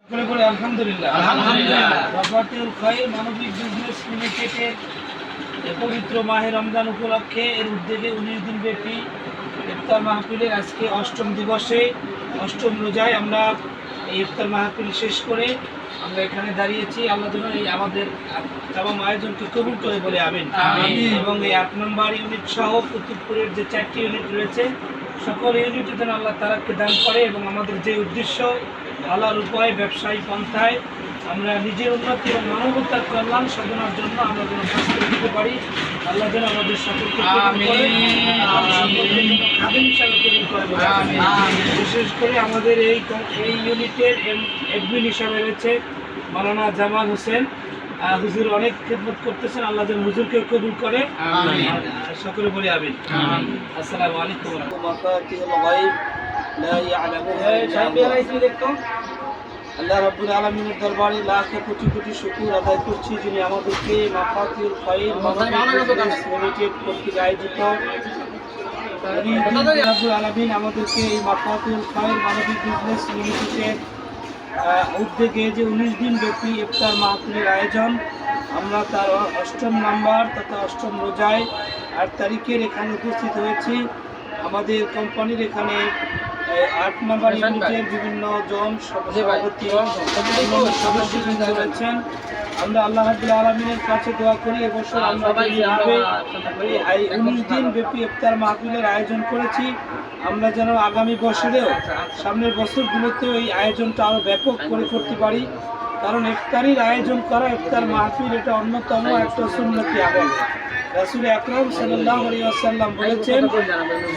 আলহামদুলিল্লাহ রফাতুল খায়র মানবিক বিজনেস লিমিটেডের পবিত্র মাহে রমজান উপলক্ষে এর উদ্যোগে 19 দিন ব্যাপী ইফতার মাহফিলের আজকে অষ্টম দিবসে অষ্টম রোজায় আমরা এই ইফতার মাহফিল শেষ করে আমরা এখানে দাঁড়িয়েছি। আল্লাহ যেন এই আমাদের তামাম আয়োজনকে কবুল করে বলে আমিন। এবং এই 8 নম্বর ইউনিট সহ কুতুবপুরের যে 4টি ইউনিট রয়েছে সকল ইউনিটে যেন আল্লাহ তাআলাকে দান করে এবং আমাদের যে উদ্দেশ্য হালাল উপায়ে ব্যবসায়ী পন্থায় আমরা নিজের উন্নতি এবং মানবতার কল্যাণ সাধনার জন্য আমরা যেন কাজ করে দিতে পারি। আল্লাহ যেন আমাদের সকলকে খাদেম হিসাবে কবুল করে। বিশেষ করে আমাদের এই ইউনিটের এডমিন হিসাবে রয়েছে মাওলানা জামাল হোসেন হুজুর, অনেক খেদমত করতেছেন। আল্লাহ যেন হুজুরকে কবুল করে, সকলে বলে আমিন। আসসালামু আলাইকুম ওয়া রাহমাতুল্লাহি আল্লাহ রাব্বুল আলামিনের দরবারে লাখ কোটি কোটি শুকর আদায় করছি, যিনি আমাদেরকে মাফাতিউল খায়র লিমিটেড কর্তৃক আয়োজিত রাব্বুল আলামিন আমাদেরকে এই মাফাতিউল খায়র মানবিক বিজনেস লিমিটেডের উদ্যোগে যে 19 দিন ব্যাপী ইফতার মাহফিলের আয়োজন, আমরা তার অষ্টম নাম্বার তথা অষ্টম রোজায় 8 তারিখের এখানে উপস্থিত হয়েছি। আমাদের কোম্পানির এখানে 8 নম্বর ইউনিটের বিভিন্ন জন সভাপতি সদস্যবৃন্দ রয়েছেন। আমরা আল্লাহ রাব্বুল আলামিনের কাছে দোয়া করি এবছর আমরা যেভাবে 19 দিন ব্যাপী ইফতার মাহফিলের আয়োজন করেছি, আমরা যেন আগামী বছরেও সামনের বছরগুলোতেও এই আয়োজনটা আরও ব্যাপক করে করতে পারি। কারণ ইফতারির আয়োজন করা, ইফতার মাহফিল এটা অন্যতম একটা সুন্নতি আমল। রাসূল আকরাম সাল্লাল্লাহু আলাইহি ওয়াসাল্লাম বলেছেন,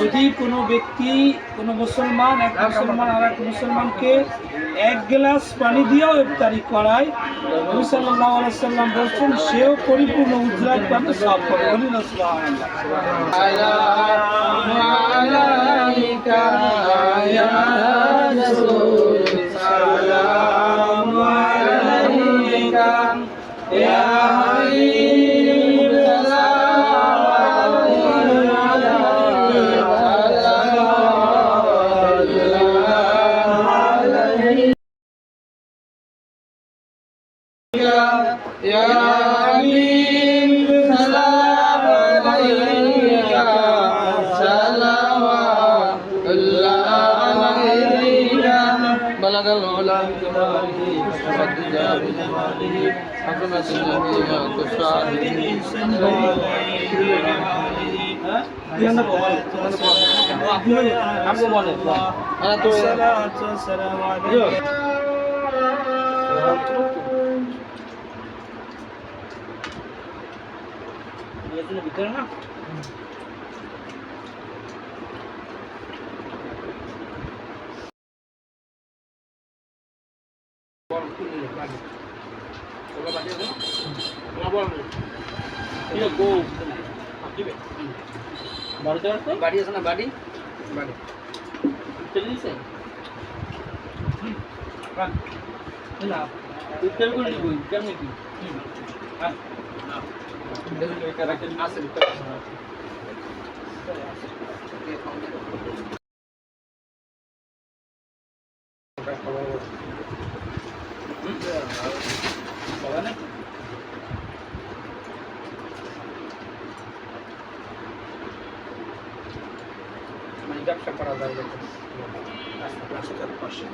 যদি কোনো ব্যক্তি কোনো মুসলমান এক মুসলমান আর এক মুসলমানকে 1 গ্লাস পানি দিয়েও ইফতারি করায়, নবী সাল্লাল্লাহু আলাইহি ওয়াসাল্লাম বলছেন সেও পরিপূর্ণ উজরাত পাবে, সওয়াব পাবে। বলুন সুবহানাল্লাহ। আলাইকা ইয়া রাসূল সালামু আলাইকা ইয়া হাবিব يا حبيب سلام عليك صلوات الله عليك بلغ العلا بكماله وسجد بجماله حكمت الجميع كالصالحين ভিতরে না বাড়ি আছে না, বাড়ি বাড়ি চলে দিছে না তেল করে দিব কেমন কি আছে ব্যবসা করা যায় রাস্তার পাশে